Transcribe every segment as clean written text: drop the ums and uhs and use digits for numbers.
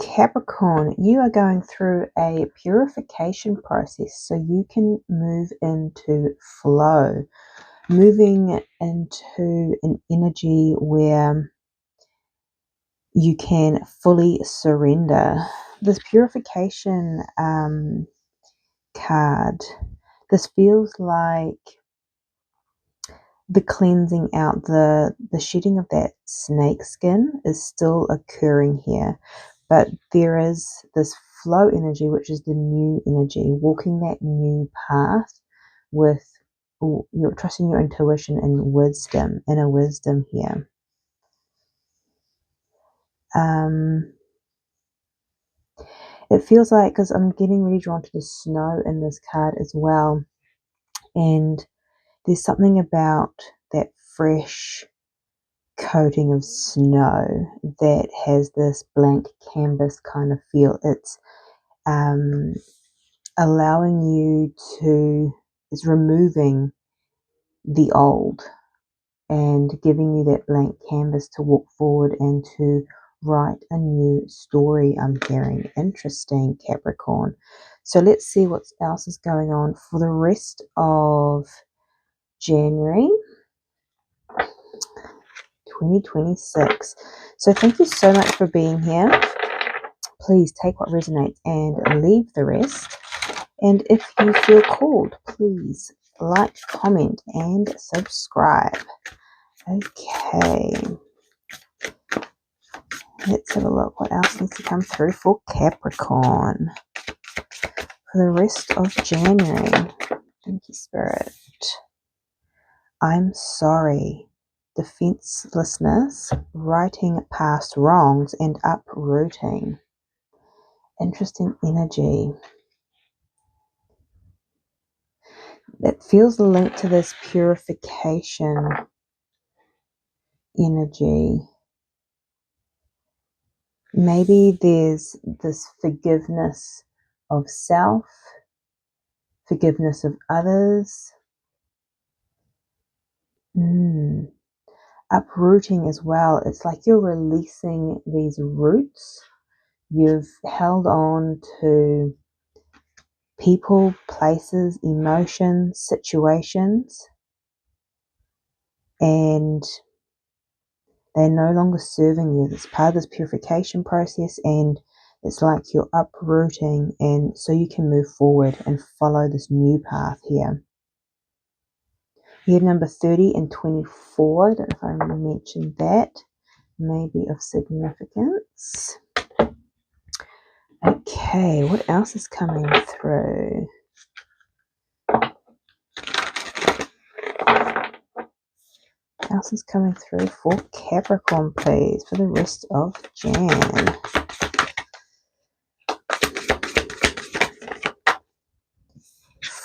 Capricorn, you are going through a purification process so you can move into flow, moving into an energy where you can fully surrender. This purification card, this feels like the cleansing out, the shedding of that snake skin is still occurring here. But there is this flow energy, which is the new energy, walking that new path with you're trusting your intuition and wisdom, inner wisdom here. It feels like, because I'm getting really drawn to the snow in this card as well, and there's something about that fresh coating of snow that has this blank canvas kind of feel. It's allowing you to, it's removing the old and giving you that blank canvas to walk forward and to write a new story, I'm hearing. Interesting, Capricorn. So let's see what else is going on for the rest of January 2026. So thank you so much for being here. Please take what resonates and leave the rest. And if you feel called, please like, comment, and subscribe. Okay. Let's have a look what else needs to come through for Capricorn for the rest of January. Thank you, Spirit. I'm sorry. Defenselessness, righting past wrongs, and uprooting. Interesting energy. It feels linked to this purification energy. Maybe there's this forgiveness of self, forgiveness of others. Uprooting as well. It's like you're releasing these roots. You've held on to people, places, emotions, situations, and they're no longer serving you. It's part of this purification process, and it's like you're uprooting, and so you can move forward and follow this new path here. Year number 30 and 24. I don't know if I mentioned that. Maybe of significance. Okay, what else is coming through? What else is coming through for Capricorn, please, for the rest of Jan?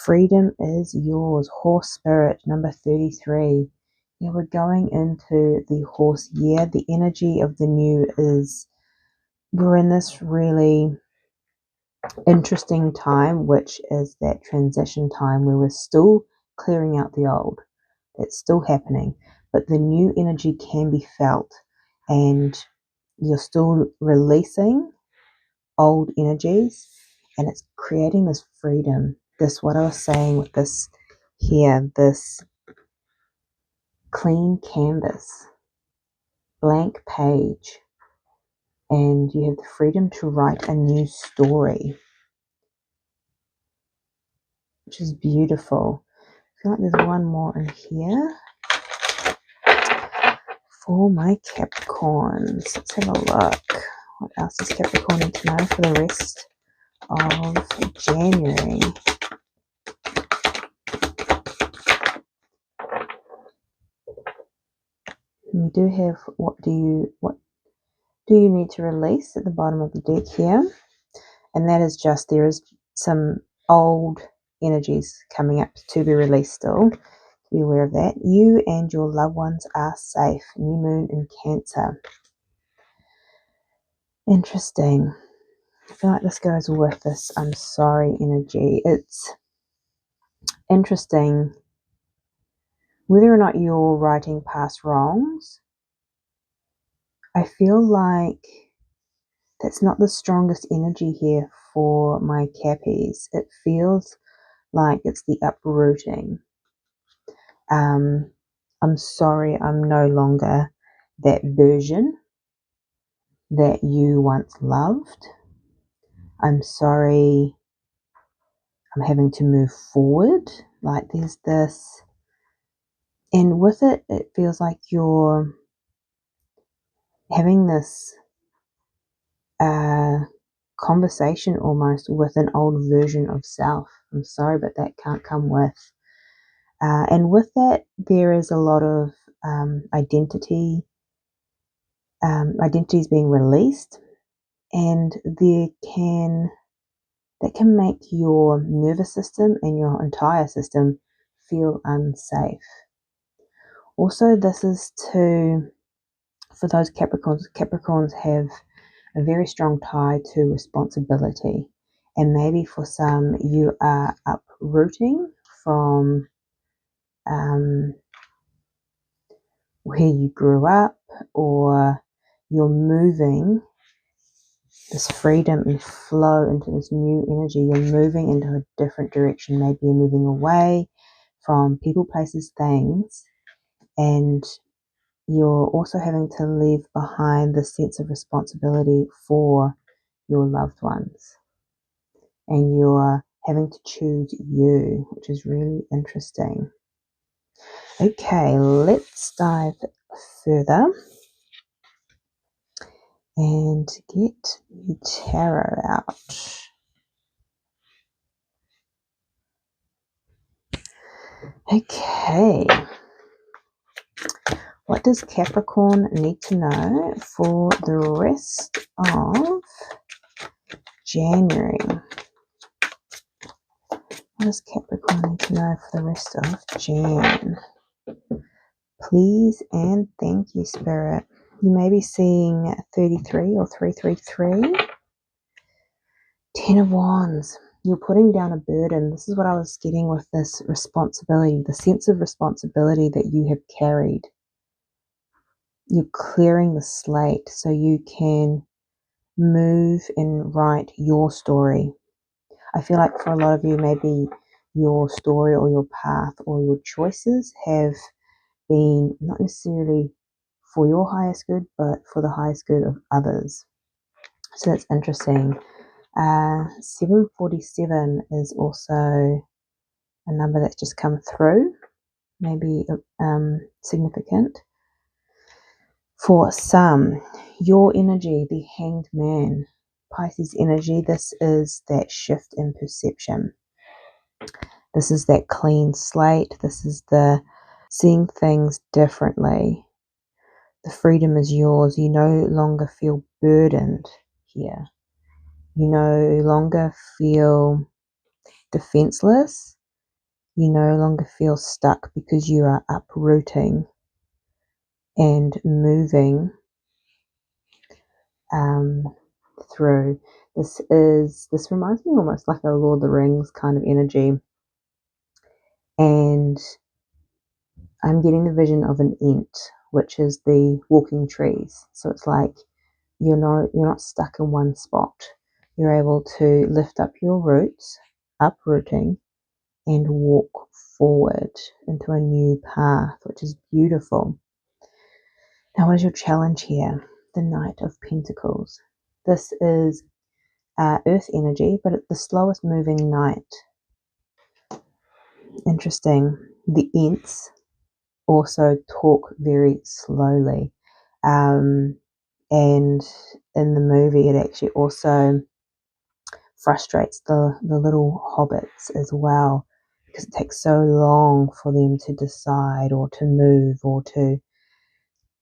Freedom is yours. Horse spirit, number 33. Yeah, we're going into the horse year. The energy of the new is, we're in this really interesting time, which is that transition time where we're still clearing out the old. That's still happening, but the new energy can be felt, and you're still releasing old energies, and it's creating this freedom. This, what I was saying with this here, this clean canvas, blank page, and you have the freedom to write a new story, which is beautiful. I feel like there's one more in here for my Capricorns. Let's have a look. What else does Capricorn need to know for the rest of January? We do have what do you need to release at the bottom of the deck here, and that is just, there is some old energies coming up to be released still. Be aware of that. You and your loved ones are safe. New moon in Cancer. Interesting. I feel like this goes with this I'm sorry energy. It's interesting whether or not you're writing past wrongs. I feel like That's not the strongest energy here for my Cappies. It feels like it's the uprooting. I'm sorry, I'm no longer that version that you once loved. I'm sorry, I'm having to move forward. Like there's this, and with it, it feels like you're having this conversation almost with an old version of self. I'm sorry, but that can't come with. And with that, there is a lot of identities being released, and that can make your nervous system and your entire system feel unsafe. Also, this is for those Capricorns. Capricorns have a very strong tie to responsibility, and maybe for some you are uprooting from where you grew up, or you're moving this freedom and flow into this new energy. You're moving into a different direction. Maybe you're moving away from people, places, things, and you're also having to leave behind the sense of responsibility for your loved ones. And you're having to choose you, which is really interesting. Okay, let's dive further and get the tarot out. Okay, what does Capricorn need to know for the rest of January? What does Capricorn need to know for the rest of Jan? Please and thank you, Spirit. You may be seeing 33 or 333. 10 of Wands. You're putting down a burden. This is what I was getting with this responsibility, the sense of responsibility that you have carried. You're clearing the slate so you can move and write your story. I feel like for a lot of you, maybe your story or your path or your choices have been not necessarily for your highest good, but for the highest good of others. So that's interesting. 747 is also a number that's just come through, maybe significant. For some, your energy, the Hanged Man, Pisces energy, this is that shift in perception. This is that clean slate. This is the seeing things differently. The freedom is yours. You no longer feel burdened here. You no longer feel defenseless. You no longer feel stuck because you are uprooting and moving through. This reminds me almost like a Lord of the Rings kind of energy. And I'm getting the vision of an Ent, which is the walking trees. So it's like you're not stuck in one spot. You're able to lift up your roots, uprooting, and walk forward into a new path, which is beautiful. Now, what is your challenge here? The Knight of Pentacles. This is earth energy, but it's the slowest moving knight. Interesting. The Ents also talk very slowly. And in the movie, it actually also frustrates the little hobbits as well, because it takes so long for them to decide or to move or to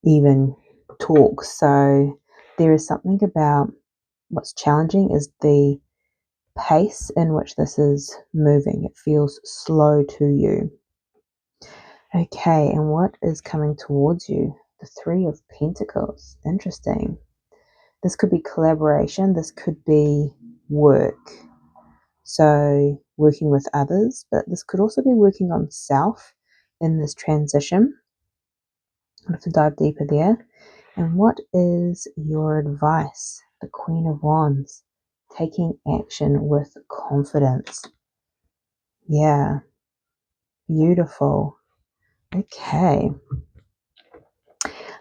even talk. So there is something about what's challenging is the pace in which this is moving. It feels slow to you. Okay, and what is coming towards you? The Three of Pentacles. Interesting. This could be collaboration. This could be work. So working with others, but this could also be working on self in this transition. I'll have to dive deeper there. And what is your advice the Queen of Wands, taking action with confidence. Yeah, beautiful. Okay,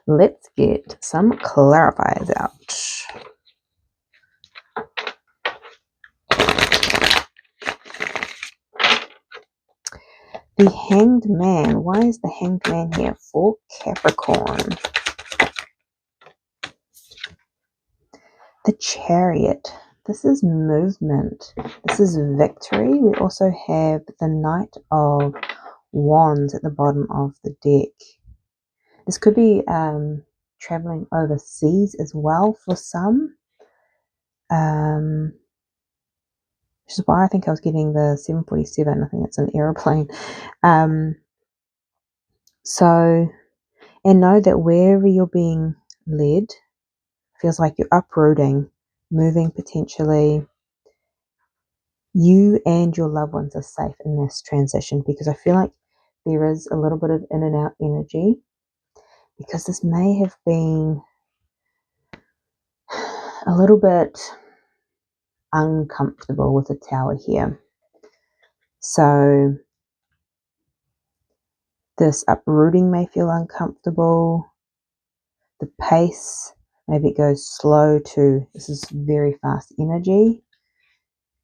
let's get some clarifiers out. The Hanged Man. Why is the Hanged Man here for Capricorn? The Chariot. This is movement. This is victory. We also have the Knight of Wands at the bottom of the deck. This could be traveling overseas as well for some. Which is why I think I was getting the 747. I think it's an aeroplane. And know that wherever you're being led, feels like you're uprooting, moving potentially. You and your loved ones are safe in this transition, because I feel like there is a little bit of in and out energy, because this may have been a little bit uncomfortable with the Tower here. So this uprooting may feel uncomfortable. The pace, maybe it goes slow to this is very fast energy.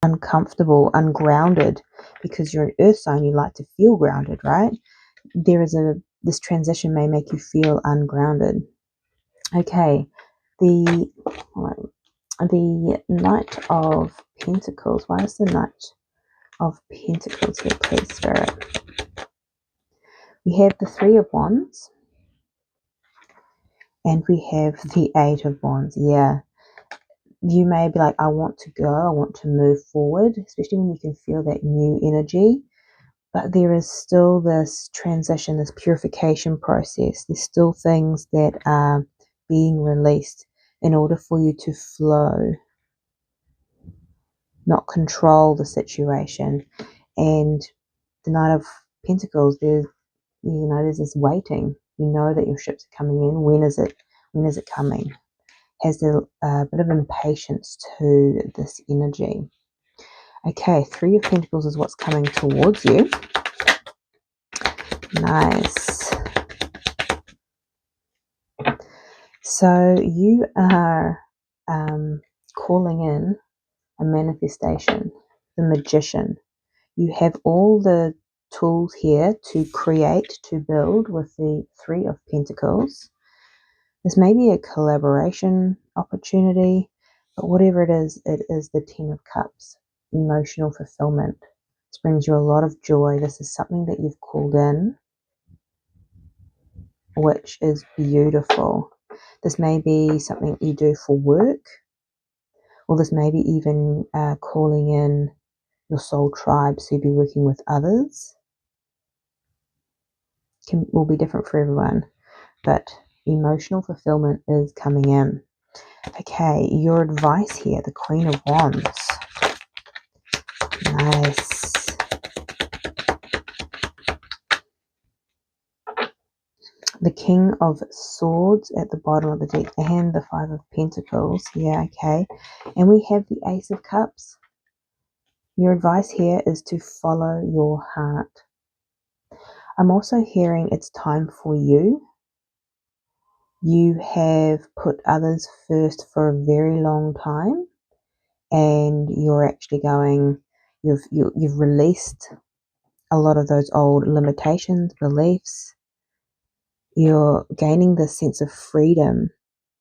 Uncomfortable, ungrounded, because you're an earth sign, you like to feel grounded, right? This transition may make you feel ungrounded. Okay, the Knight of Pentacles. Why is the Knight of Pentacles here, please, Spirit? We have the Three of Wands, and we have the Eight of Wands. Yeah, you may be like, I want to go, I want to move forward, especially when you can feel that new energy. But there is still this transition, this purification process. There's still things that are being released in order for you to flow, not control the situation. And the Knight of Pentacles, there's this waiting. You know that your ships are coming in. When is it coming? Has a bit of impatience to this energy. Okay, Three of Pentacles is what's coming towards you. Nice. So you are calling in a manifestation, the Magician. You have all the tools here to create, to build with the Three of Pentacles. This may be a collaboration opportunity, but whatever it is the Ten of Cups, emotional fulfillment. This brings you a lot of joy. This is something that you've called in, which is beautiful. This may be something you do for work, or this may be even calling in your soul tribe, so you'll be working with others. Will be different for everyone, but emotional fulfillment is coming in. Okay, your advice here, the Queen of Wands. Nice. The King of Swords at the bottom of the deck, and the Five of Pentacles. Yeah, okay. And we have the Ace of Cups. Your advice here is to follow your heart. I'm also hearing it's time for you. You have put others first for a very long time, and you're actually you've released a lot of those old limitations, beliefs. You're gaining this sense of freedom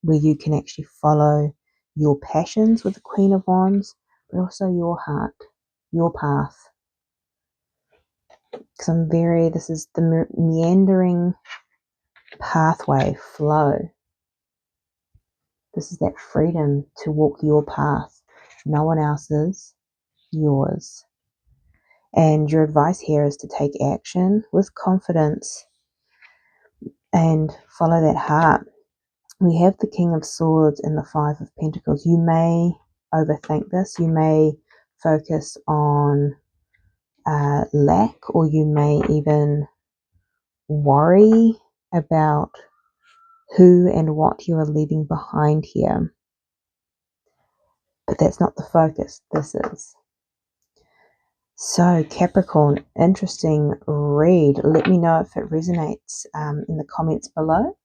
where you can actually follow your passions with the Queen of Wands, but also your heart, your path. Because this is the meandering pathway, flow. This is that freedom to walk your path, no one else's, yours. And your advice here is to take action with confidence and follow that heart. We have the King of Swords and the Five of Pentacles. You may overthink this. You may focus on lack, or you may even worry about who and what you are leaving behind here. but that's not the focus. This is. So Capricorn, interesting read. Let me know if it resonates in the comments below.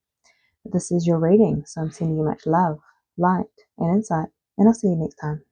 This is your reading, so I'm sending you much love, light, and insight, and I'll see you next time.